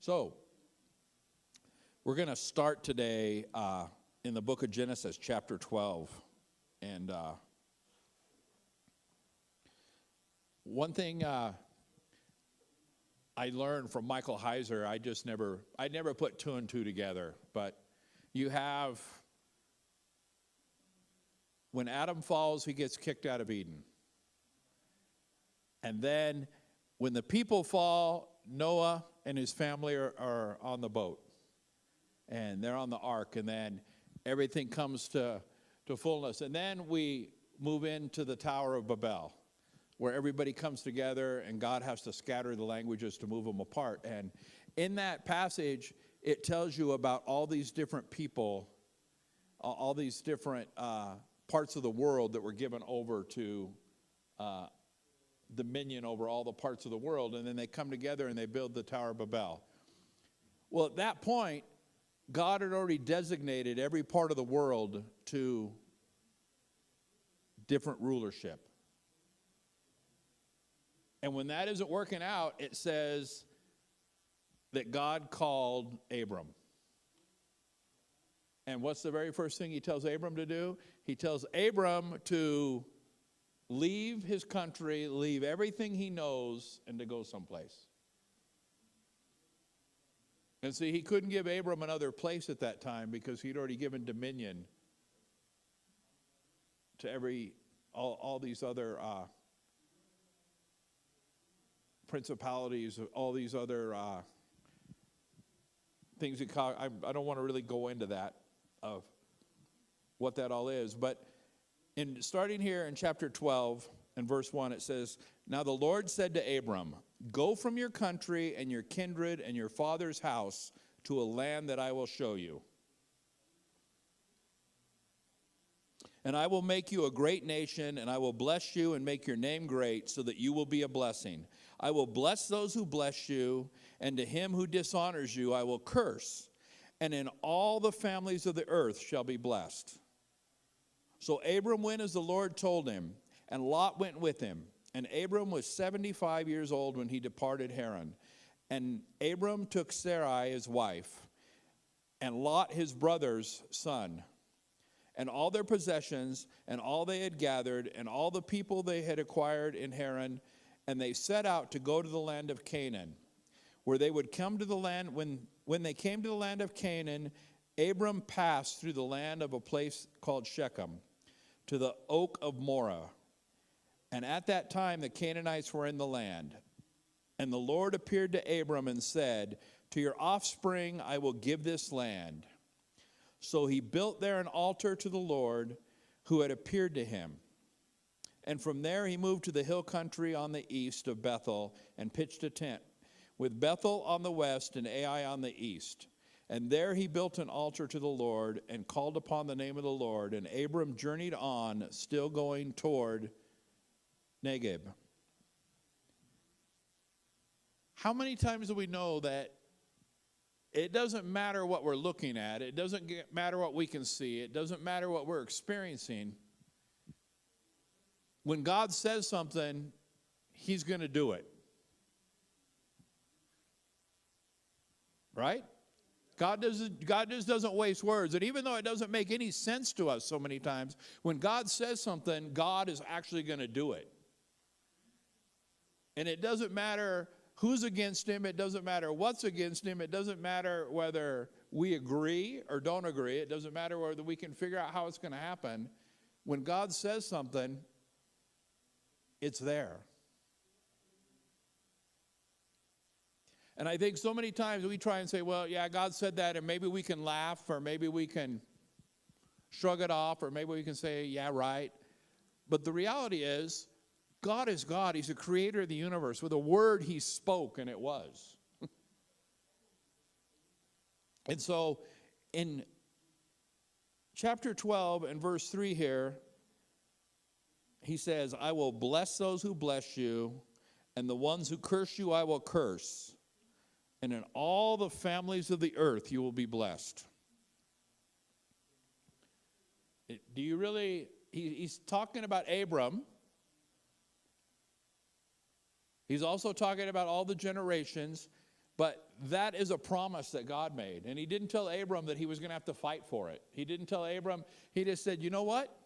So, we're going to start today in the book of Genesis, chapter 12. And one thing I learned from Michael Heiser, I never put two and two together. But you have, when Adam falls, he gets kicked out of Eden. And then when the people fall, Noah and his family are on the boat. And they're on the ark. And then everything comes to fullness. And then we move into the Tower of Babel, where everybody comes together and God has to scatter the languages to move them apart. And in that passage, it tells you about all these different people, all these different parts of the world that were given over to dominion over all the parts of the world, and then they come together and they build the Tower of Babel. Well, at that point, God had already designated every part of the world to different rulership. And when that isn't working out, it says that God called Abram. And what's the very first thing he tells Abram to do? He tells Abram to leave his country, leave everything he knows, and to go someplace. And see, he couldn't give Abram another place at that time because he'd already given dominion to all these other principalities, all these other things. I don't want to really go into that, of what that all is, but starting here in chapter 12 and verse 1, it says, "Now the Lord said to Abram, go from your country and your kindred and your father's house to a land that I will show you. And I will make you a great nation, and I will bless you and make your name great so that you will be a blessing. I will bless those who bless you, and to him who dishonors you I will curse. And in all the families of the earth shall be blessed." So Abram went as the Lord told him, and Lot went with him. And Abram was 75 years old when he departed Haran. And Abram took Sarai his wife, and Lot his brother's son, and all their possessions, and all they had gathered, and all the people they had acquired in Haran, and they set out to go to the land of Canaan, where they would come to the land. When they came to the land of Canaan, Abram passed through the land of a place called Shechem, to the oak of Moreh. And at that time the Canaanites were in the land. And the Lord appeared to Abram and said, "To your offspring I will give this land." So he built there an altar to the Lord who had appeared to him. And from there he moved to the hill country on the east of Bethel and pitched a tent, with Bethel on the west and Ai on the east. And there he built an altar to the Lord and called upon the name of the Lord. And Abram journeyed on, still going toward Negeb. How many times do we know that it doesn't matter what we're looking at, it doesn't matter what we can see, it doesn't matter what we're experiencing? When God says something, he's going to do it. Right? God just doesn't waste words. And even though it doesn't make any sense to us so many times, when God says something, God is actually going to do it. And it doesn't matter who's against him. It doesn't matter what's against him. It doesn't matter whether we agree or don't agree. It doesn't matter whether we can figure out how it's going to happen. When God says something, it's there. And I think so many times we try and say, well, yeah, God said that, and maybe we can laugh, or maybe we can shrug it off, or maybe we can say, yeah, right. But the reality is, God is God. He's the creator of the universe. With a word, he spoke, and it was. And so, in chapter 12 and verse 3 here, he says, I will bless those who bless you, and the ones who curse you I will curse. And in all the families of the earth you will be blessed. Do you really, he's talking about Abram. He's also talking about all the generations. But that is a promise that God made. And he didn't tell Abram that he was going to have to fight for it. He didn't tell Abram, he just said, you know what?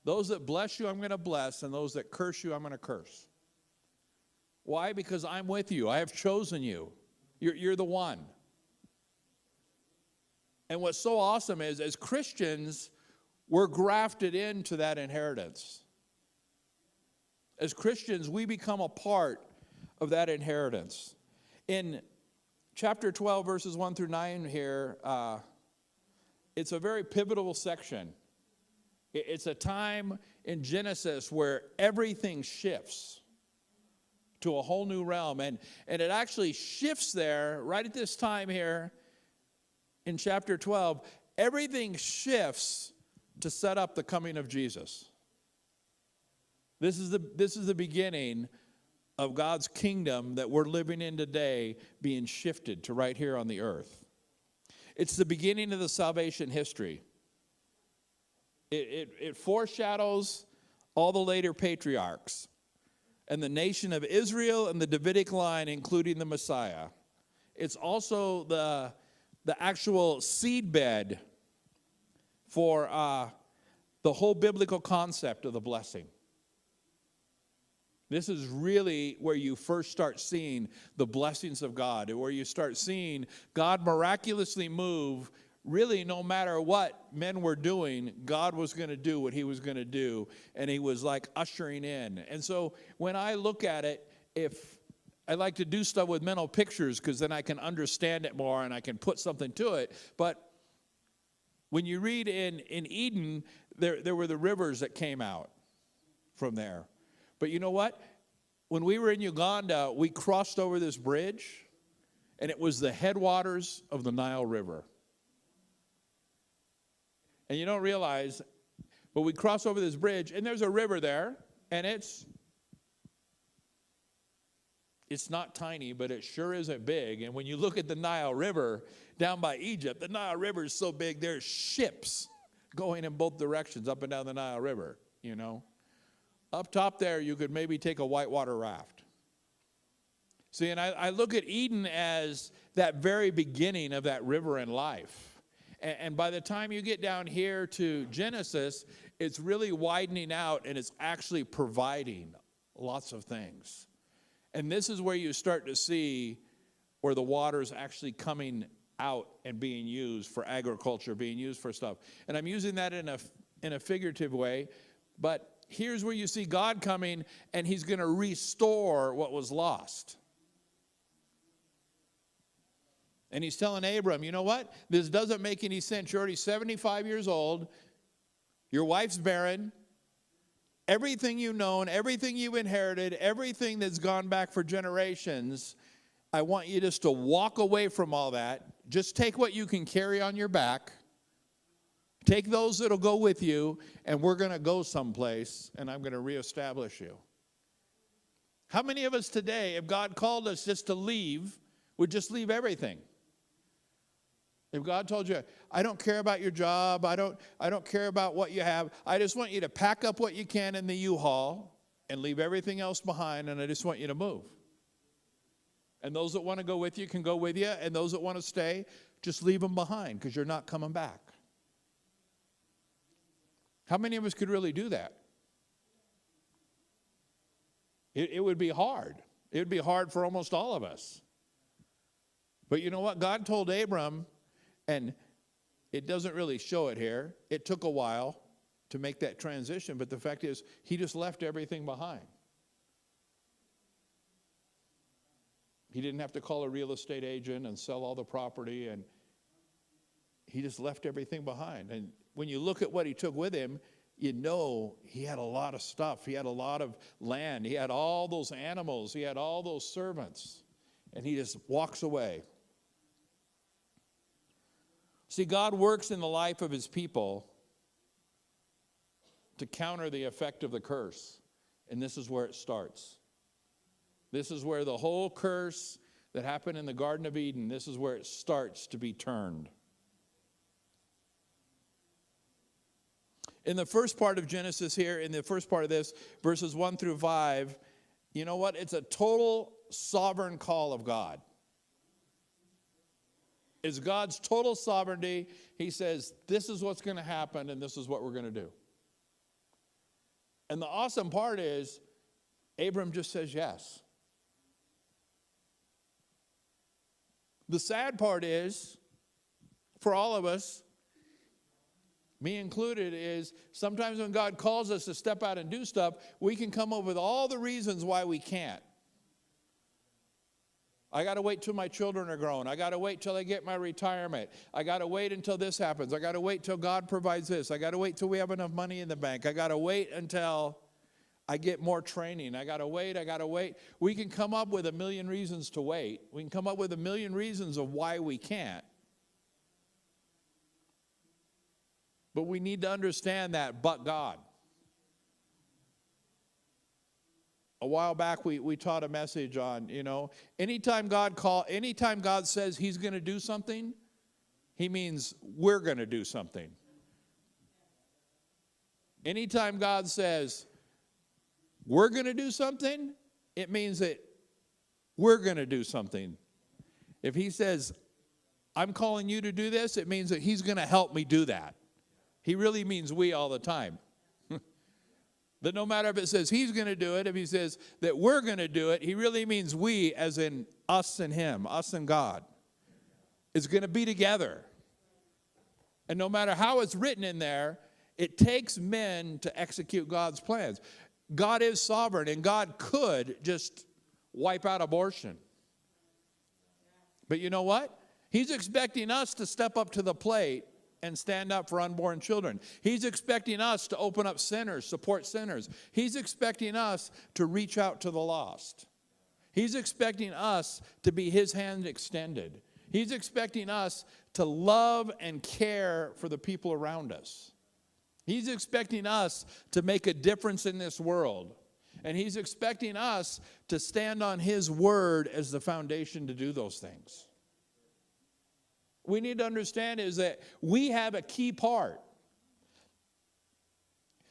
Those that bless you, I'm going to bless, and those that curse you, I'm going to curse. Why? Because I'm with you. I have chosen you. You're the one. And what's so awesome is, as Christians, we're grafted into that inheritance. As Christians, we become a part of that inheritance. In chapter 12, verses 1 through 9 here, it's a very pivotal section. It's a time in Genesis where everything shifts to a whole new realm. And it actually shifts there right at this time here in chapter 12. Everything shifts to set up the coming of Jesus. This is the beginning of God's kingdom that we're living in today being shifted to right here on the earth. It's the beginning of the salvation history. It foreshadows all the later patriarchs and the nation of Israel and the Davidic line, including the Messiah. It's also the actual seedbed for the whole biblical concept of the blessing. This is really where you first start seeing the blessings of God, where you start seeing God miraculously move. Really, no matter what men were doing, God was going to do what he was going to do, and he was like ushering in. And so when I look at it, if I like to do stuff with mental pictures, because then I can understand it more and I can put something to it. But when you read in Eden, there were the rivers that came out from there. But you know what? When we were in Uganda, we crossed over this bridge, and it was the headwaters of the Nile River. And you don't realize, but we cross over this bridge, and there's a river there, and it's not tiny, but it sure isn't big. And when you look at the Nile River down by Egypt, the Nile River is so big, there's ships going in both directions up and down the Nile River, you know. Up top there, you could maybe take a whitewater raft. See, and I look at Eden as that very beginning of that river in life. And by the time you get down here to Genesis, it's really widening out, and it's actually providing lots of things. And this is where you start to see where the water is actually coming out and being used for agriculture, being used for stuff. And I'm using that in a figurative way, but here's where you see God coming, and he's going to restore what was lost. And he's telling Abram, you know what? This doesn't make any sense. You're already 75 years old. Your wife's barren. Everything you've known, everything you've inherited, everything that's gone back for generations, I want you just to walk away from all that. Just take what you can carry on your back. Take those that'll go with you, and we're going to go someplace, and I'm going to reestablish you. How many of us today, if God called us just to leave, would just leave everything? If God told you, I don't care about your job, I don't care about what you have, I just want you to pack up what you can in the U-Haul and leave everything else behind, and I just want you to move. And those that want to go with you can go with you, and those that want to stay, just leave them behind, because you're not coming back. How many of us could really do that? It would be hard. It would be hard for almost all of us. But you know what? God told Abram, and it doesn't really show it here. It took a while to make that transition, but the fact is, he just left everything behind. He didn't have to call a real estate agent and sell all the property, and he just left everything behind. And when you look at what he took with him, you know he had a lot of stuff. He had a lot of land. He had all those animals. He had all those servants. And he just walks away. See, God works in the life of his people to counter the effect of the curse. And this is where it starts. This is where the whole curse that happened in the Garden of Eden, this is where it starts to be turned. In the first part of Genesis here, in the first part of this, verses 1 through 5, you know what? It's a total sovereign call of God. is God's total sovereignty. He says, this is what's going to happen, and this is what we're going to do. And the awesome part is, Abram just says yes. The sad part is, for all of us, me included, is sometimes when God calls us to step out and do stuff, we can come up with all the reasons why we can't. I got to wait till my children are grown. I got to wait till I get my retirement. I got to wait until this happens. I got to wait till God provides this. I got to wait till we have enough money in the bank. I got to wait until I get more training. I got to wait. We can come up with a million reasons to wait. We can come up with a million reasons of why we can't. But we need to understand that, but God. A while back, we taught a message on, anytime God says he's going to do something, he means we're going to do something. Anytime God says we're going to do something, it means that we're going to do something. If he says, I'm calling you to do this, it means that he's going to help me do that. He really means we all the time. That no matter if it says he's going to do it, if he says that we're going to do it, he really means we, as in us and him, us and God. It's going to be together. And no matter how it's written in there, it takes men to execute God's plans. God is sovereign, and God could just wipe out abortion. But you know what? He's expecting us to step up to the plate and stand up for unborn children. He's expecting us to open up sinners, support sinners. He's expecting us to reach out to the lost. He's expecting us to be his hand extended. He's expecting us to love and care for the people around us. He's expecting us to make a difference in this world. And he's expecting us to stand on his word as the foundation to do those things. We need to understand is that we have a key part.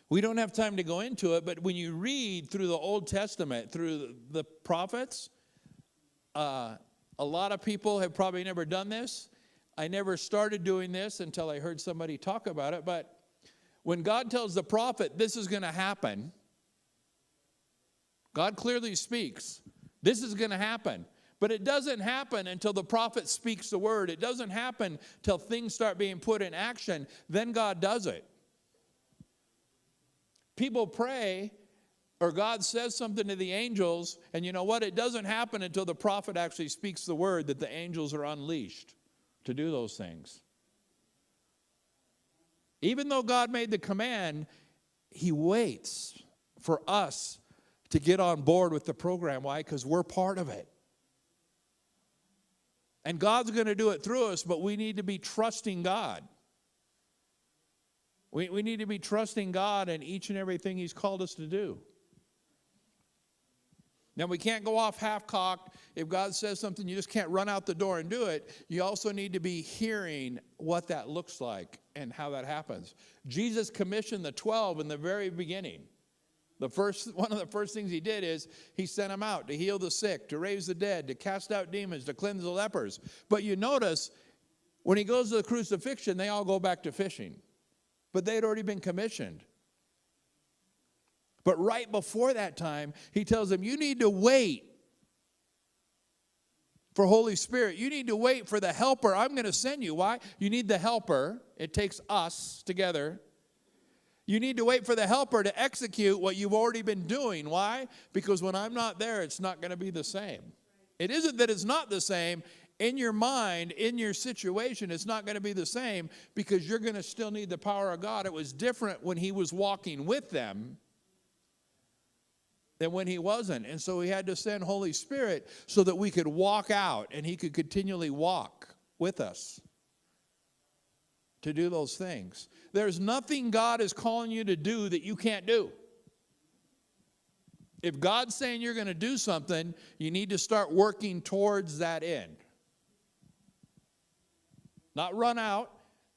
We don't have time to go into it, but when you read through the Old Testament, through the prophets, a lot of people have probably never done this. I never started doing this until I heard somebody talk about it, but when God tells the prophet this is going to happen, God clearly speaks. This is going to happen. But it doesn't happen until the prophet speaks the word. It doesn't happen till things start being put in action. Then God does it. People pray, or God says something to the angels, and you know what? It doesn't happen until the prophet actually speaks the word that the angels are unleashed to do those things. Even though God made the command, he waits for us to get on board with the program. Why? Because we're part of it. And God's going to do it through us, but we need to be trusting God. We need to be trusting God in each and everything he's called us to do. Now, we can't go off half-cocked. If God says something, you just can't run out the door and do it. You also need to be hearing what that looks like and how that happens. Jesus commissioned the 12 in the very beginning. One of the first things he did is he sent them out to heal the sick, to raise the dead, to cast out demons, to cleanse the lepers. But you notice when he goes to the crucifixion, they all go back to fishing. But they'd already been commissioned. But right before that time, he tells them, you need to wait for Holy Spirit. You need to wait for the helper I'm going to send you. Why? You need the helper. It takes us together. You need to wait for the helper to execute what you've already been doing. Why? Because when I'm not there, it's not going to be the same. It isn't that it's not the same. In your mind, in your situation, it's not going to be the same because you're going to still need the power of God. It was different when he was walking with them than when he wasn't. And so he had to send Holy Spirit so that we could walk out and he could continually walk with us to do those things. There's nothing God is calling you to do that you can't do. If God's saying you're going to do something, you need to start working towards that end. Not run out,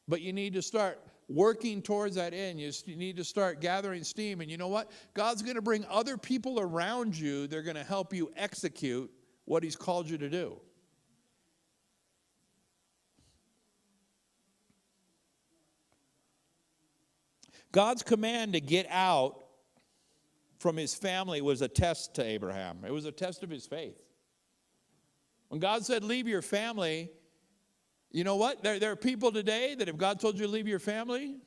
but you need to start working towards that end. You need to start gathering steam. And you know what? God's going to bring other people around you. They're going to help you execute what he's called you to do. God's command to get out from his family was a test to Abraham. It was a test of his faith. When God said, leave your family, you know what? There are people today that if God told you to leave your family,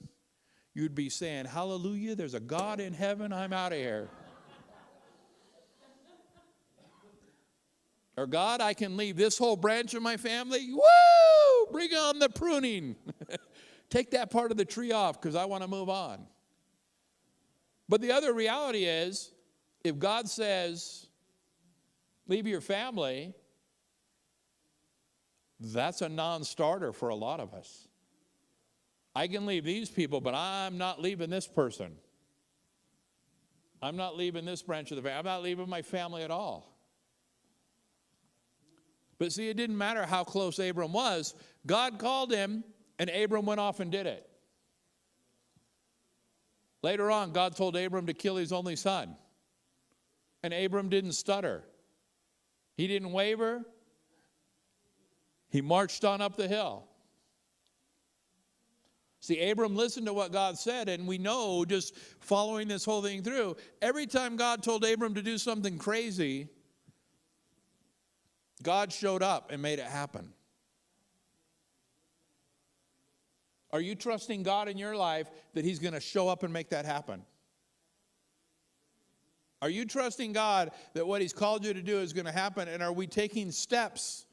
you'd be saying, hallelujah, there's a God in heaven, I'm out of here. Or God, I can leave this whole branch of my family. Woo! Bring on the pruning. Take that part of the tree off because I want to move on. But the other reality is, if God says, leave your family, that's a non-starter for a lot of us. I can leave these people, but I'm not leaving this person. I'm not leaving this branch of the family. I'm not leaving my family at all. But see, it didn't matter how close Abram was. God called him, and Abram went off and did it. Later on, God told Abram to kill his only son. And Abram didn't stutter. He didn't waver. He marched on up the hill. See, Abram listened to what God said, and we know, just following this whole thing through, every time God told Abram to do something crazy, God showed up and made it happen. Are you trusting God in your life that he's going to show up and make that happen? Are you trusting God that what he's called you to do is going to happen? And are we taking steps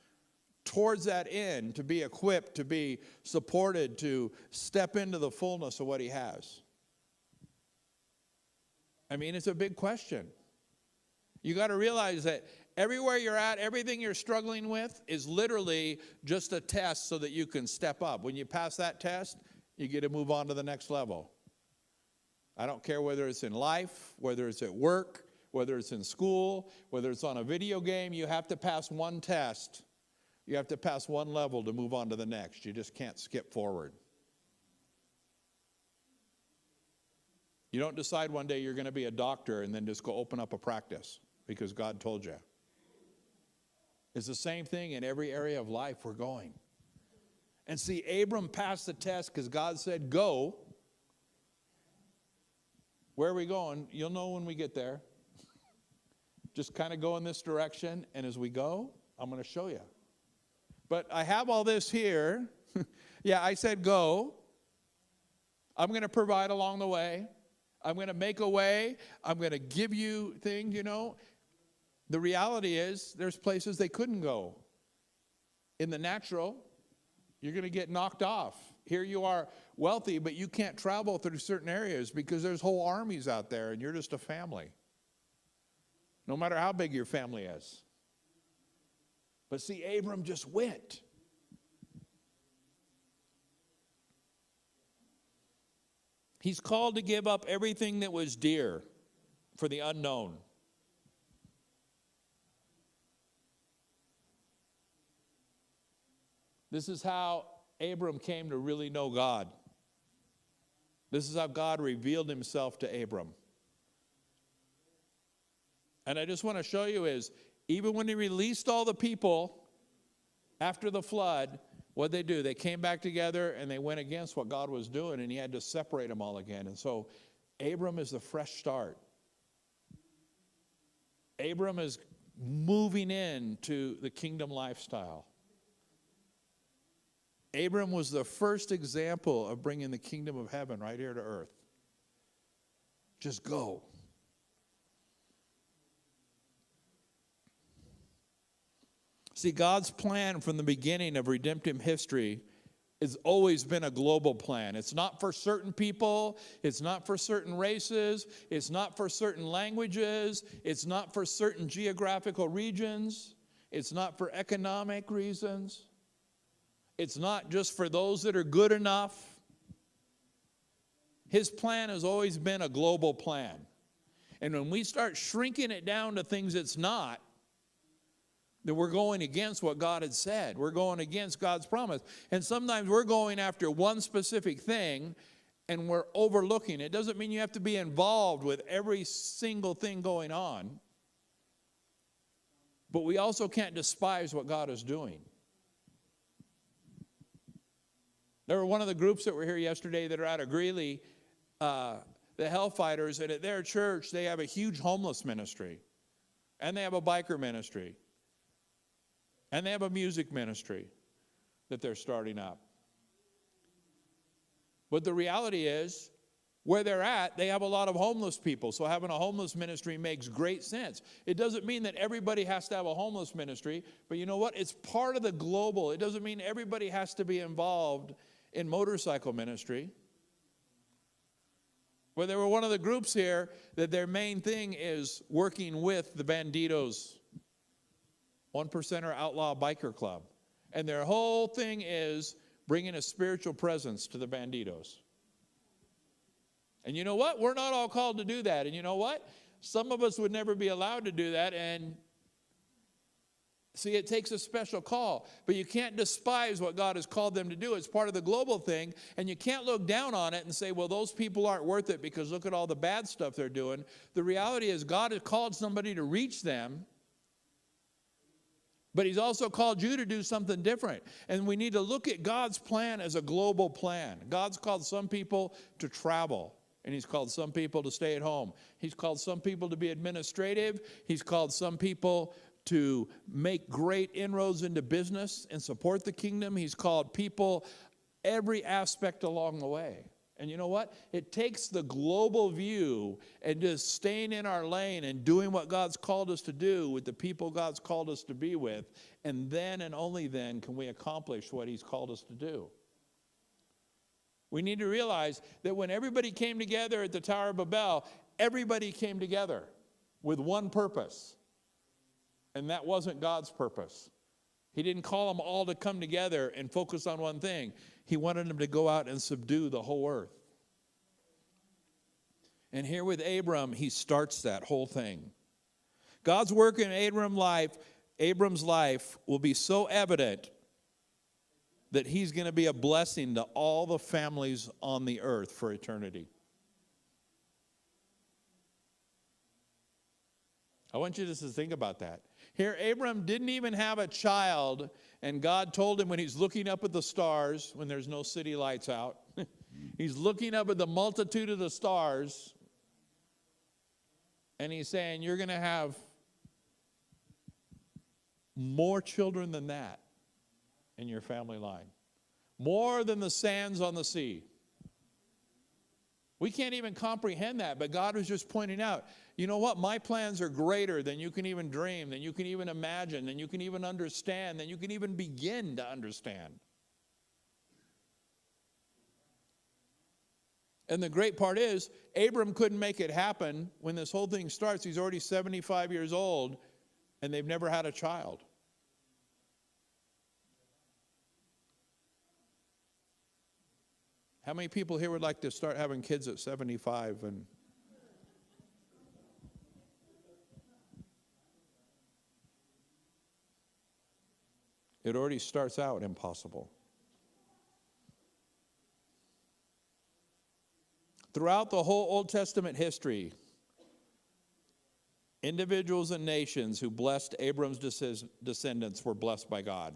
towards that end to be equipped, to be supported, to step into the fullness of what he has? I mean, it's a big question. You got to realize that everywhere you're at, everything you're struggling with is literally just a test so that you can step up. When you pass that test, you get to move on to the next level. I don't care whether it's in life, whether it's at work, whether it's in school, whether it's on a video game, you have to pass one test. You have to pass one level to move on to the next. You just can't skip forward. You don't decide one day you're going to be a doctor and then just go open up a practice because God told you. It's the same thing in every area of life we're going. And see, Abram passed the test because God said, go. Where are we going? You'll know when we get there. Just kind of go in this direction, and as we go, I'm going to show you. But I have all this here. Yeah, I said go. I'm going to provide along the way. I'm going to make a way. I'm going to give you things, you know. The reality is there's places they couldn't go. In the natural, you're going to get knocked off. Here you are wealthy, but you can't travel through certain areas because there's whole armies out there and you're just a family. No matter how big your family is. But see, Abram just went. He's called to give up everything that was dear for the unknown. This is how Abram came to really know God. This is how God revealed himself to Abram. And I just want to show you is, even when he released all the people after the flood, what'd they do? They came back together and they went against what God was doing, and he had to separate them all again. And so Abram is the fresh start. Abram is moving into the kingdom lifestyle. Abram was the first example of bringing the kingdom of heaven right here to earth. Just go. See, God's plan from the beginning of redemptive history has always been a global plan. It's not for certain people. It's not for certain races. It's not for certain languages. It's not for certain geographical regions. It's not for economic reasons. It's not just for those that are good enough. His plan has always been a global plan. And when we start shrinking it down to things it's not, then we're going against what God had said. We're going against God's promise. And sometimes we're going after one specific thing and we're overlooking. It doesn't mean you have to be involved with every single thing going on. But we also can't despise what God is doing. There were one of the groups that were here yesterday that are out of Greeley. the Hellfighters, and at their church, they have a huge homeless ministry. And they have a biker ministry. And they have a music ministry that they're starting up. But the reality is, where they're at, they have a lot of homeless people. So having a homeless ministry makes great sense. It doesn't mean that everybody has to have a homeless ministry. But you know what? It's part of the global. It doesn't mean everybody has to be involved in motorcycle ministry. Well, there were one of the groups here that their main thing is working with the Banditos, 1%er Outlaw Biker Club. And their whole thing is bringing a spiritual presence to the Banditos. And you know what? We're not all called to do that. And you know what? Some of us would never be allowed to do that. And see, it takes a special call. But you can't despise what God has called them to do. It's part of the global thing. And you can't look down on it and say, well, those people aren't worth it because look at all the bad stuff they're doing. The reality is God has called somebody to reach them. But he's also called you to do something different. And we need to look at God's plan as a global plan. God's called some people to travel. And he's called some people to stay at home. He's called some people to be administrative. He's called some people to make great inroads into business and support the kingdom. He's called people every aspect along the way. And you know what? It takes the global view and just staying in our lane and doing what God's called us to do with the people God's called us to be with. And then and only then can we accomplish what he's called us to do. We need to realize that when everybody came together at the Tower of Babel, everybody came together with one purpose. And that wasn't God's purpose. He didn't call them all to come together and focus on one thing. He wanted them to go out and subdue the whole earth. And here with Abram, he starts that whole thing. God's work in Abram's life will be so evident that he's going to be a blessing to all the families on the earth for eternity. I want you just to think about that. Here, Abram didn't even have a child, and God told him when he's looking up at the stars, when there's no city lights out, he's looking up at the multitude of the stars, and he's saying, you're going to have more children than that in your family line. More than the sands on the sea. We can't even comprehend that, but God was just pointing out, you know what? My plans are greater than you can even dream, than you can even imagine, than you can even understand, than you can even begin to understand. And the great part is, Abram couldn't make it happen. When this whole thing starts, he's already 75 years old, and they've never had a child. How many people here would like to start having kids at 75? And it already starts out impossible. Throughout the whole Old Testament history, individuals and nations who blessed Abram's descendants were blessed by God.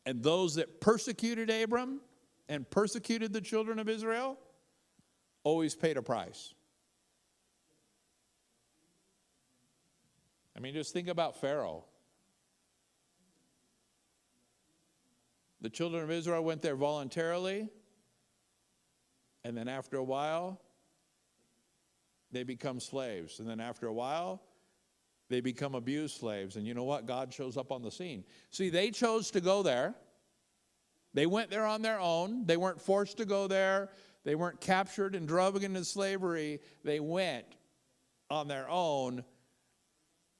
And those that persecuted Abram and persecuted the children of Israel always paid a price. I mean, just think about Pharaoh. The children of Israel went there voluntarily, and then after a while, they become slaves. And then after a while, they become abused slaves. And you know what? God shows up on the scene. See, they chose to go there. They went there on their own. They weren't forced to go there. They weren't captured and drugged into slavery. They went on their own.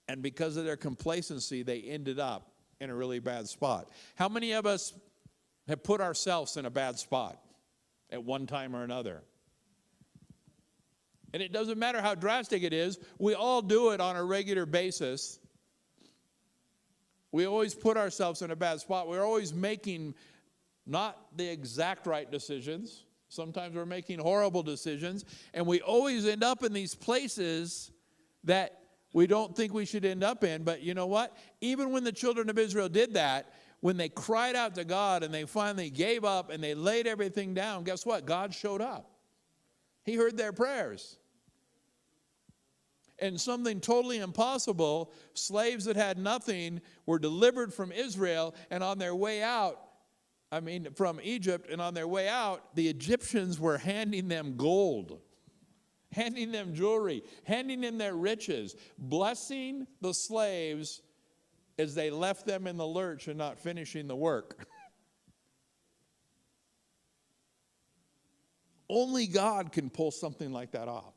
And because of their complacency, they ended up in a really bad spot. How many of us have put ourselves in a bad spot at one time or another? And it doesn't matter how drastic it is. We all do it on a regular basis. We always put ourselves in a bad spot. We're always making not the exact right decisions. Sometimes we're making horrible decisions. And we always end up in these places that we don't think we should end up in. But you know what? Even when the children of Israel did that, when they cried out to God and they finally gave up and they laid everything down, guess what? God showed up. He heard their prayers. And something totally impossible, slaves that had nothing were delivered from Israel, and on their way out, from Egypt, and on their way out, the Egyptians were handing them gold, handing them jewelry, handing them their riches, blessing the slaves as they left them in the lurch and not finishing the work. Only God can pull something like that off.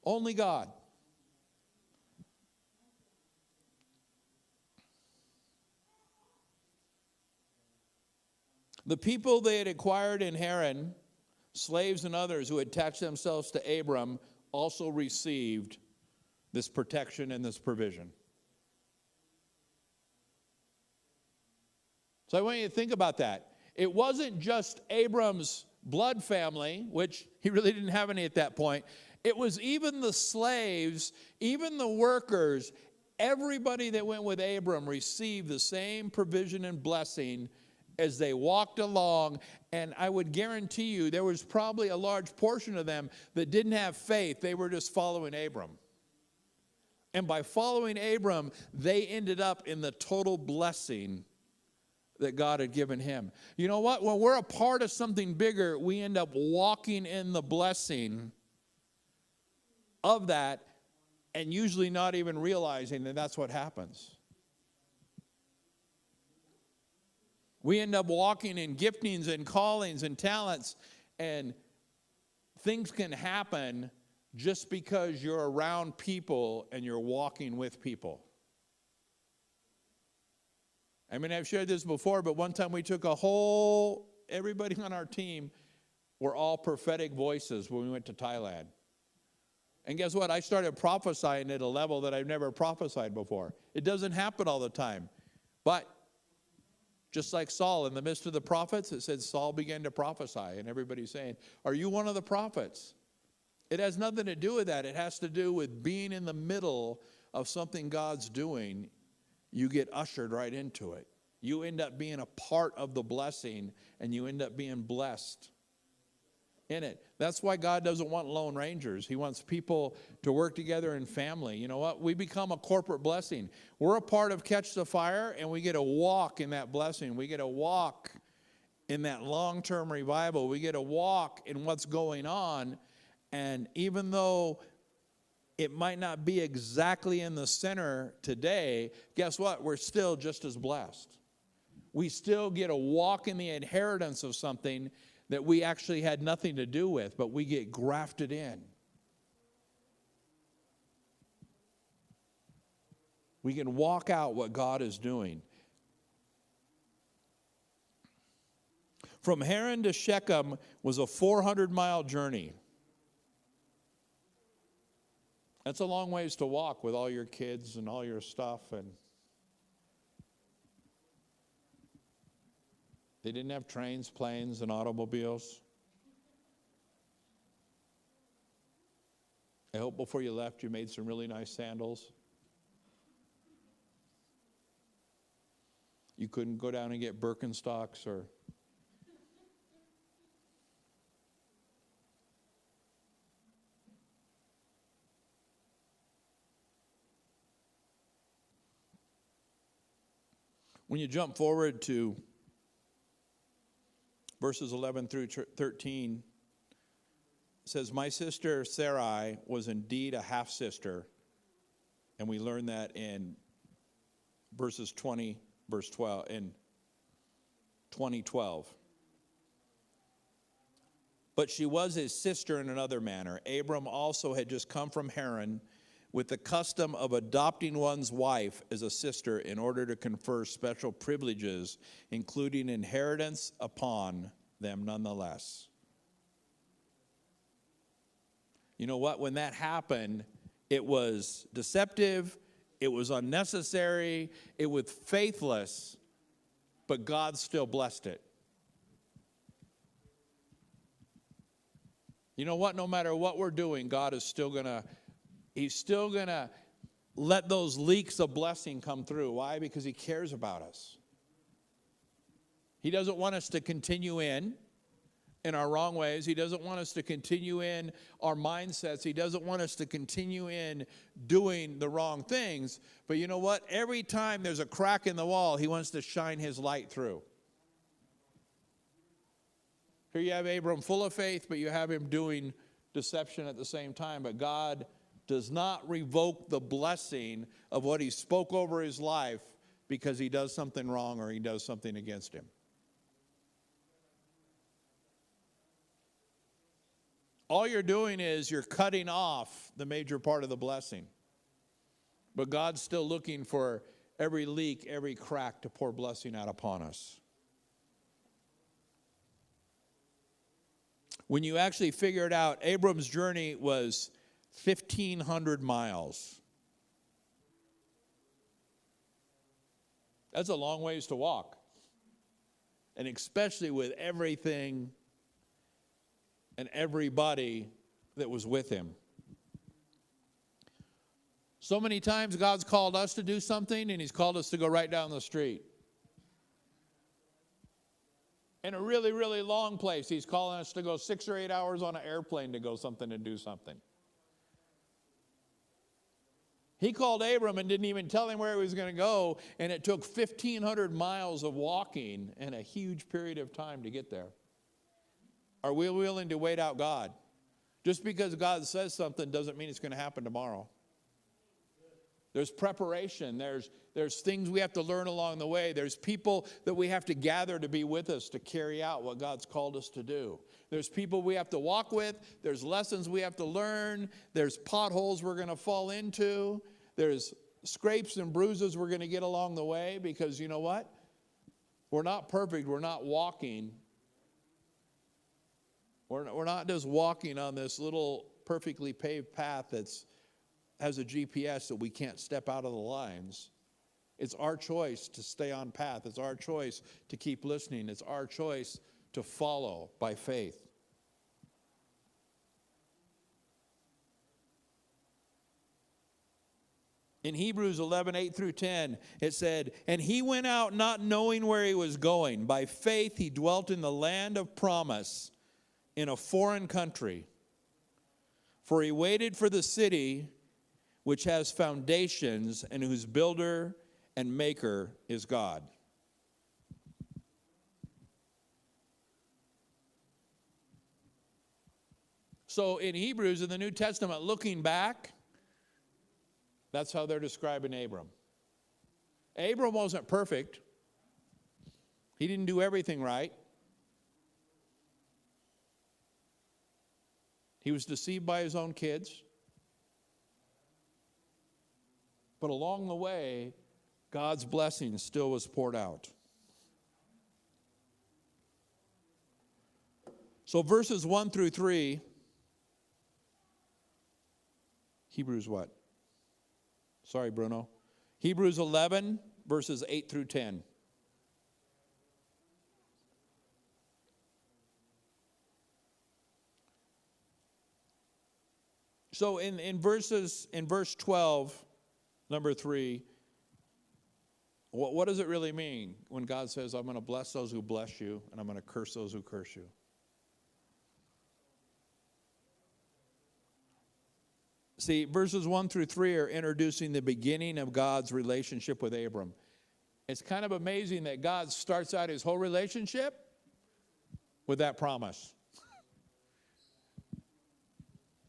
Only God. The people they had acquired in Haran, slaves and others who had attached themselves to Abram, also received this protection and this provision. So I want you to think about that. It wasn't just Abram's blood family, which he really didn't have any at that point. It was even the slaves, even the workers, everybody that went with Abram received the same provision and blessing as they walked along. And I would guarantee you there was probably a large portion of them that didn't have faith. They were just following Abram. And by following Abram, they ended up in the total blessing that God had given him. You know what? When we're a part of something bigger, we end up walking in the blessing of that, and usually not even realizing that that's what happens. We end up walking in giftings and callings and talents, and things can happen just because you're around people and you're walking with people. I've shared this before, but one time we took everybody on our team were all prophetic voices when we went to Thailand. And guess what? I started prophesying at a level that I've never prophesied before. It doesn't happen all the time. But just like Saul, in the midst of the prophets, it said Saul began to prophesy. And everybody's saying, are you one of the prophets? It has nothing to do with that. It has to do with being in the middle of something God's doing. You get ushered right into it. You end up being a part of the blessing, and you end up being blessed in it. That's why God doesn't want lone rangers. He wants people to work together in family. You know what? We become a corporate blessing. We're a part of Catch the Fire, and we get to walk in that blessing. We get to walk in that long-term revival. We get to walk in what's going on. And even though it might not be exactly in the center today, guess what? We're still just as blessed. We still get to walk in the inheritance of something that we actually had nothing to do with, but we get grafted in. We can walk out what God is doing. From Haran to Shechem was a 400-mile journey. That's a long ways to walk with all your kids and all your stuff. And they didn't have trains, planes, and automobiles. I hope before you left you made some really nice sandals. You couldn't go down and get Birkenstocks or... When you jump forward to verses 11 through 13, it says, my sister Sarai was indeed a half-sister. And we learn that in verse 12, in 20:12. But she was his sister in another manner. Abram also had just come from Haran with the custom of adopting one's wife as a sister in order to confer special privileges, including inheritance upon them nonetheless. You know what? When that happened, it was deceptive, it was unnecessary, it was faithless, but God still blessed it. You know what? No matter what we're doing, God is still going to, He's still going to let those leaks of blessing come through. Why? Because he cares about us. He doesn't want us to continue in our wrong ways. He doesn't want us to continue in our mindsets. He doesn't want us to continue in doing the wrong things. But you know what? Every time there's a crack in the wall, he wants to shine his light through. Here you have Abram full of faith, but you have him doing deception at the same time. But God does not revoke the blessing of what he spoke over his life because he does something wrong or he does something against him. All you're doing is you're cutting off the major part of the blessing. But God's still looking for every leak, every crack to pour blessing out upon us. When you actually figure it out, Abram's journey was 1,500 miles. That's a long ways to walk. And especially with everything and everybody that was with him. So many times God's called us to do something and he's called us to go right down the street. In a really, really long place, he's calling us to go 6 or 8 hours on an airplane to go something and do something. He called Abram and didn't even tell him where he was going to go, and it took 1,500 miles of walking and a huge period of time to get there. Are we willing to wait out God? Just because God says something doesn't mean it's going to happen tomorrow. There's preparation. There's things we have to learn along the way. There's people that we have to gather to be with us to carry out what God's called us to do. There's people we have to walk with. There's lessons we have to learn. There's potholes we're going to fall into. There's scrapes and bruises we're going to get along the way because you know what? We're not perfect. We're not walking. We're not just walking on this little perfectly paved path that has a GPS that we can't step out of the lines. It's our choice to stay on path. It's our choice to keep listening. It's our choice to follow by faith. In Hebrews 11, 8 through 10, it said, "And he went out not knowing where he was going. By faith he dwelt in the land of promise, in a foreign country. For he waited for the city which has foundations and whose builder and maker is God." So in Hebrews, in the New Testament, looking back, that's how they're describing Abram. Abram wasn't perfect. He didn't do everything right. He was deceived by his own kids. But along the way, God's blessing still was poured out. So verses 1 through 3, Hebrews what? Sorry, Bruno. Hebrews 11, verses 8 through 10. So in verse 12, number 3, what does it really mean when God says, I'm going to bless those who bless you and I'm going to curse those who curse you? See, verses 1 through 3 are introducing the beginning of God's relationship with Abram. It's kind of amazing that God starts out his whole relationship with that promise.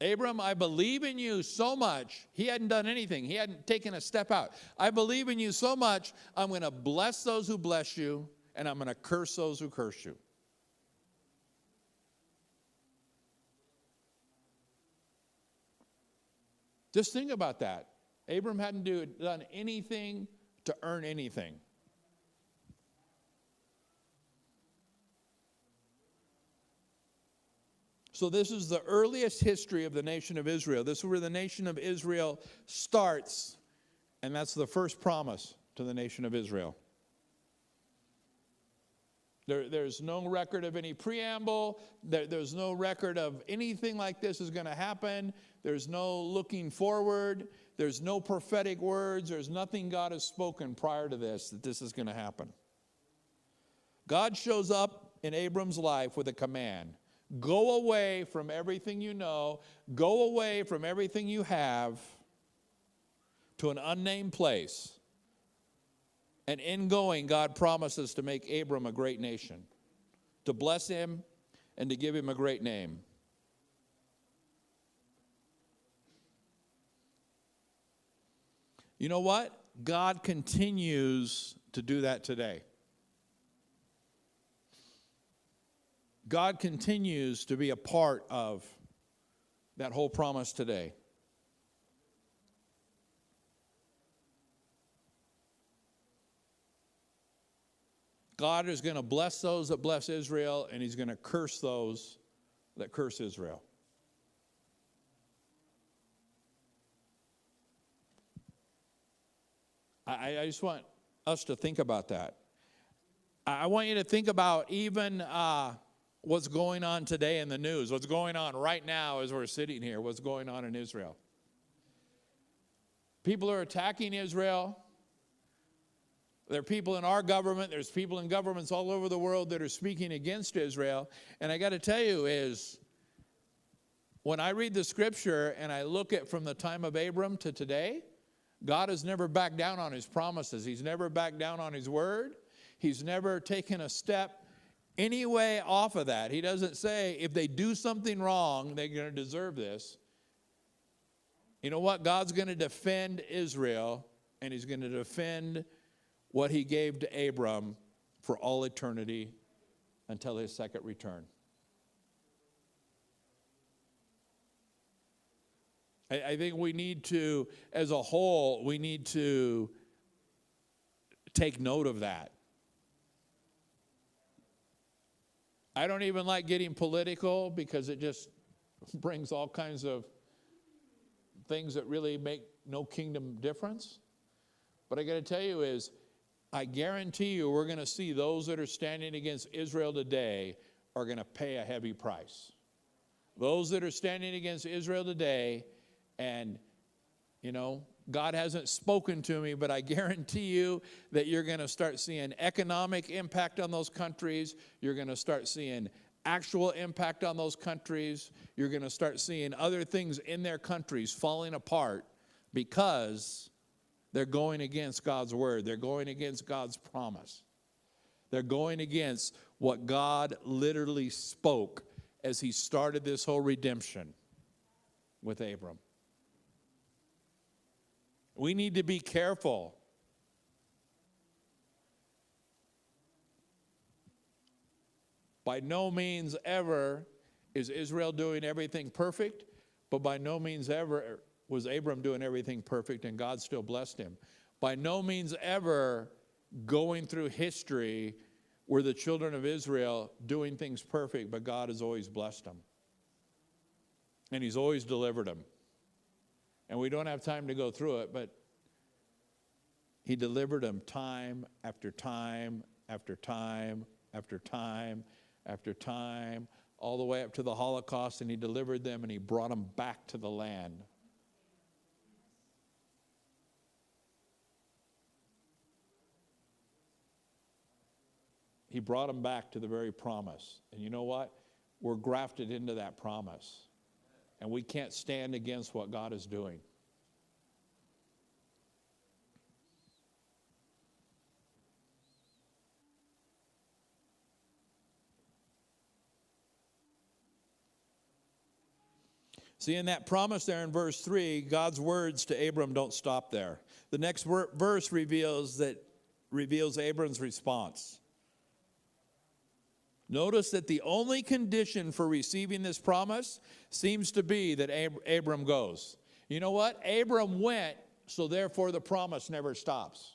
Abram, I believe in you so much. He hadn't done anything. He hadn't taken a step out. I believe in you so much, I'm going to bless those who bless you, and I'm going to curse those who curse you. Just think about that. Abram hadn't done anything to earn anything. So this is the earliest history of the nation of Israel. This is where the nation of Israel starts, and that's the first promise to the nation of Israel. There's no record of any preamble. There's no record of anything like this is going to happen. There's no looking forward. There's no prophetic words. There's nothing God has spoken prior to this that this is going to happen. God shows up in Abram's life with a command. Go away from everything you know. Go away from everything you have to an unnamed place. And in going, God promises to make Abram a great nation, to bless him and to give him a great name. You know what? God continues to do that today. God continues to be a part of that whole promise today. God is going to bless those that bless Israel, and he's going to curse those that curse Israel. I just want us to think about that. I want you to think about even what's going on today in the news, what's going on right now as we're sitting here, what's going on in Israel. People are attacking Israel. There are people in our government, there's people in governments all over the world that are speaking against Israel. And I got to tell you is, when I read the scripture and I look at from the time of Abram to today, God has never backed down on his promises. He's never backed down on his word. He's never taken a step any way off of that. He doesn't say if they do something wrong, they're going to deserve this. You know what? God's going to defend Israel, and he's going to defend what he gave to Abram for all eternity until his second return. I think we need to, as a whole, we need to take note of that. I don't even like getting political because it just brings all kinds of things that really make no kingdom difference. But I got to tell you is, I guarantee you we're going to see those that are standing against Israel today are going to pay a heavy price. Those that are standing against Israel today, and, you know, God hasn't spoken to me, but I guarantee you that you're going to start seeing economic impact on those countries. You're going to start seeing actual impact on those countries. You're going to start seeing other things in their countries falling apart because they're going against God's word. They're going against God's promise. They're going against what God literally spoke as he started this whole redemption with Abram. We need to be careful. By no means ever is Israel doing everything perfect, but by no means ever was Abram doing everything perfect and God still blessed him. By no means ever going through history were the children of Israel doing things perfect, but God has always blessed them. And he's always delivered them. And we don't have time to go through it, but he delivered them time after time after time after time after time, all the way up to the Holocaust, and he delivered them and he brought them back to the land. He brought them back to the very promise. And you know what? We're grafted into that promise. And we can't stand against what God is doing. See, in that promise there in verse 3, God's words to Abram don't stop there. The next verse reveals Abram's response. Notice that the only condition for receiving this promise seems to be that Abram goes. You know what? Abram went, so therefore the promise never stops.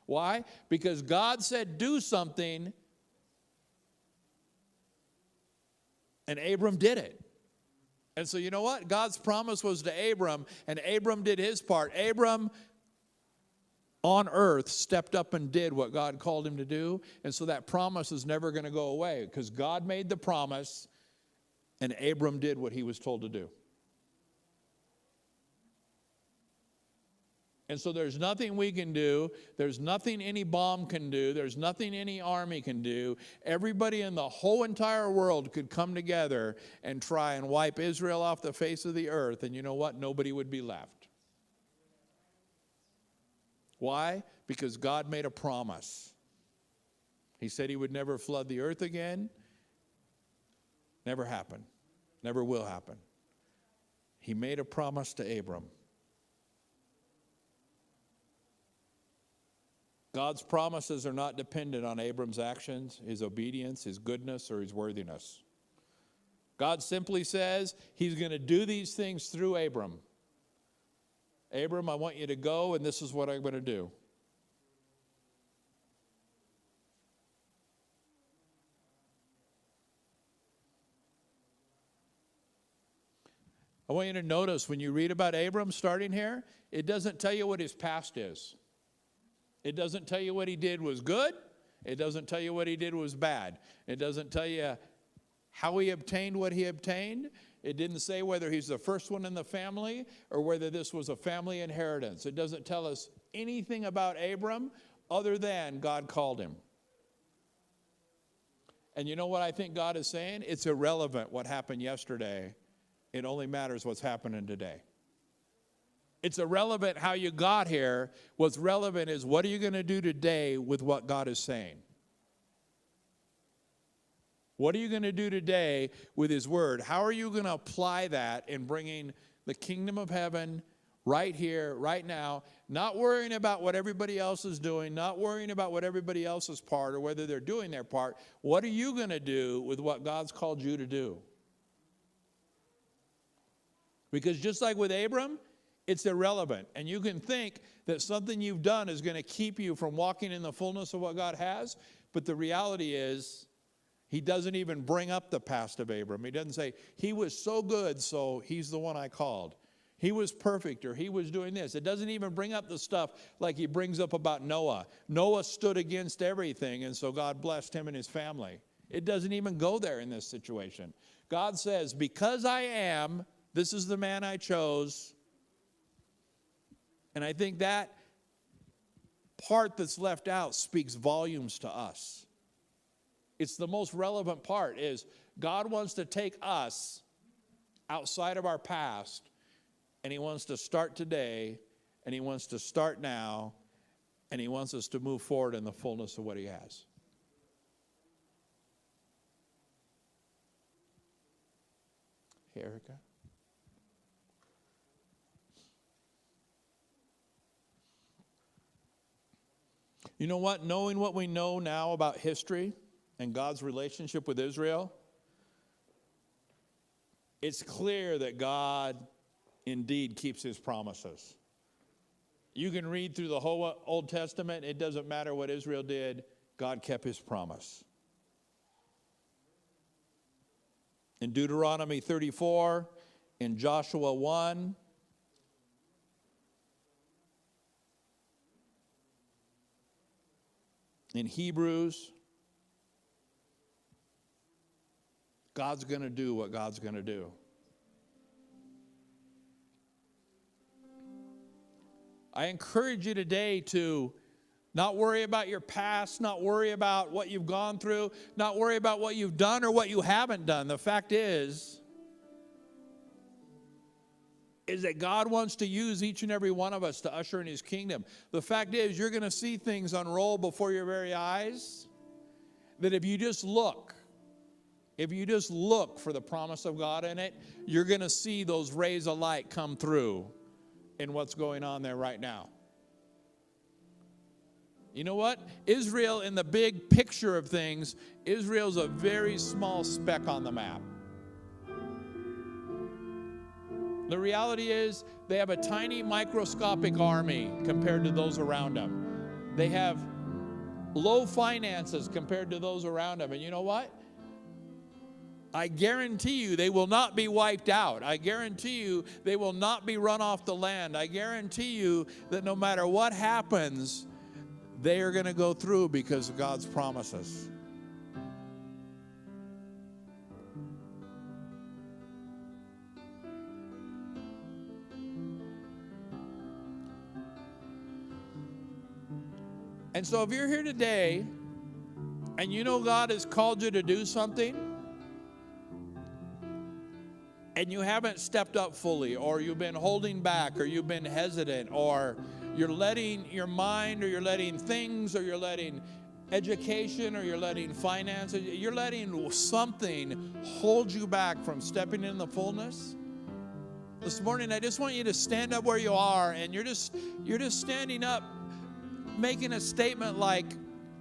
Why? Because God said do something, and Abram did it. And so you know what? God's promise was to Abram, and Abram did his part. Abram on earth stepped up and did what God called him to do. And so that promise is never going to go away because God made the promise and Abram did what he was told to do. And so there's nothing we can do. There's nothing any bomb can do. There's nothing any army can do. Everybody in the whole entire world could come together and try and wipe Israel off the face of the earth. And you know what? Nobody would be left. Why? Because God made a promise. He said he would never flood the earth again. Never happened. Never will happen. He made a promise to Abram. God's promises are not dependent on Abram's actions, his obedience, his goodness, or his worthiness. God simply says he's going to do these things through Abram. Abram, I want you to go, and this is what I'm going to do. I want you to notice when you read about Abram starting here, it doesn't tell you what his past is. It doesn't tell you what he did was good. It doesn't tell you what he did was bad. It doesn't tell you how he obtained what he obtained. It didn't say whether he's the first one in the family or whether this was a family inheritance. It doesn't tell us anything about Abram other than God called him. And you know what I think God is saying? It's irrelevant what happened yesterday. It only matters what's happening today. It's irrelevant how you got here. What's relevant is what are you going to do today with what God is saying? What are you going to do today with his word? How are you going to apply that in bringing the kingdom of heaven right here, right now, not worrying about what everybody else is doing, not worrying about what everybody else's part or whether they're doing their part. What are you going to do with what God's called you to do? Because just like with Abram, it's irrelevant. And you can think that something you've done is going to keep you from walking in the fullness of what God has. But the reality is, he doesn't even bring up the past of Abram. He doesn't say, he was so good, so he's the one I called. He was perfect, or he was doing this. It doesn't even bring up the stuff like he brings up about Noah. Noah stood against everything, and so God blessed him and his family. It doesn't even go there in this situation. God says, because I am, this is the man I chose. And I think that part that's left out speaks volumes to us. It's the most relevant part is God wants to take us outside of our past, and he wants to start today, and he wants to start now, and he wants us to move forward in the fullness of what he has. Hey, Erica. You know what? Knowing what we know now about history and God's relationship with Israel, it's clear that God indeed keeps his promises. You can read through the whole Old Testament. It doesn't matter what Israel did. God kept his promise. In Deuteronomy 34, in Joshua 1, in Hebrews, God's going to do what God's going to do. I encourage you today to not worry about your past, not worry about what you've gone through, not worry about what you've done or what you haven't done. The fact is that God wants to use each and every one of us to usher in his kingdom. The fact is you're going to see things unroll before your very eyes that if you just look for the promise of God in it, you're going to see those rays of light come through in what's going on there right now. You know what? Israel, in the big picture of things, Israel's a very small speck on the map. The reality is they have a tiny microscopic army compared to those around them. They have low finances compared to those around them. And you know what? I guarantee you they will not be wiped out. I guarantee you they will not be run off the land. I guarantee you that no matter what happens, they are going to go through because of God's promises. And so if you're here today and you know God has called you to do something and you haven't stepped up fully, or you've been holding back, or you've been hesitant, or you're letting your mind, or you're letting things, or you're letting education, or you're letting finances, you're letting something hold you back from stepping in the fullness. This morning, I just want you to stand up where you are, and you're just standing up, making a statement like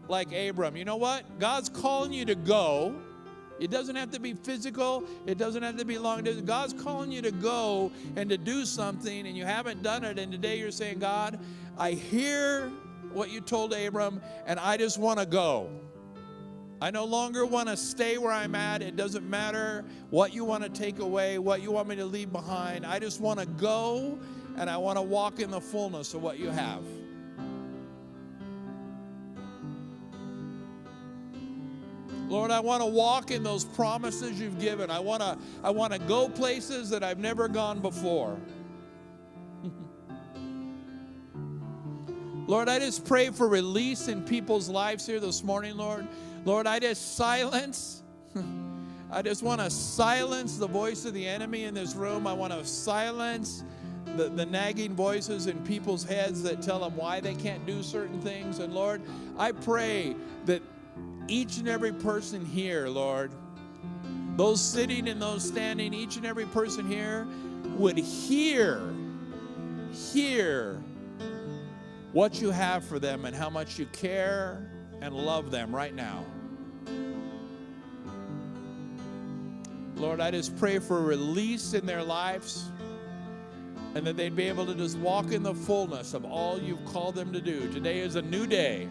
Abram. You know what? God's calling you to go. It doesn't have to be physical. It doesn't have to be long distance. God's calling you to go and to do something, and you haven't done it. And today you're saying, God, I hear what you told Abram, and I just want to go. I no longer want to stay where I'm at. It doesn't matter what you want to take away, what you want me to leave behind. I just want to go, and I want to walk in the fullness of what you have. Lord, I want to walk in those promises you've given. I want to go places that I've never gone before. Lord, I just pray for release in people's lives here this morning, Lord. Lord, I just want to silence the voice of the enemy in this room. I want to silence the nagging voices in people's heads that tell them why they can't do certain things. And Lord, I pray that each and every person here, Lord, those sitting and those standing, each and every person here would hear what you have for them and how much you care and love them right now. Lord, I just pray for release in their lives, and that they'd be able to just walk in the fullness of all you've called them to do. Today is a new day.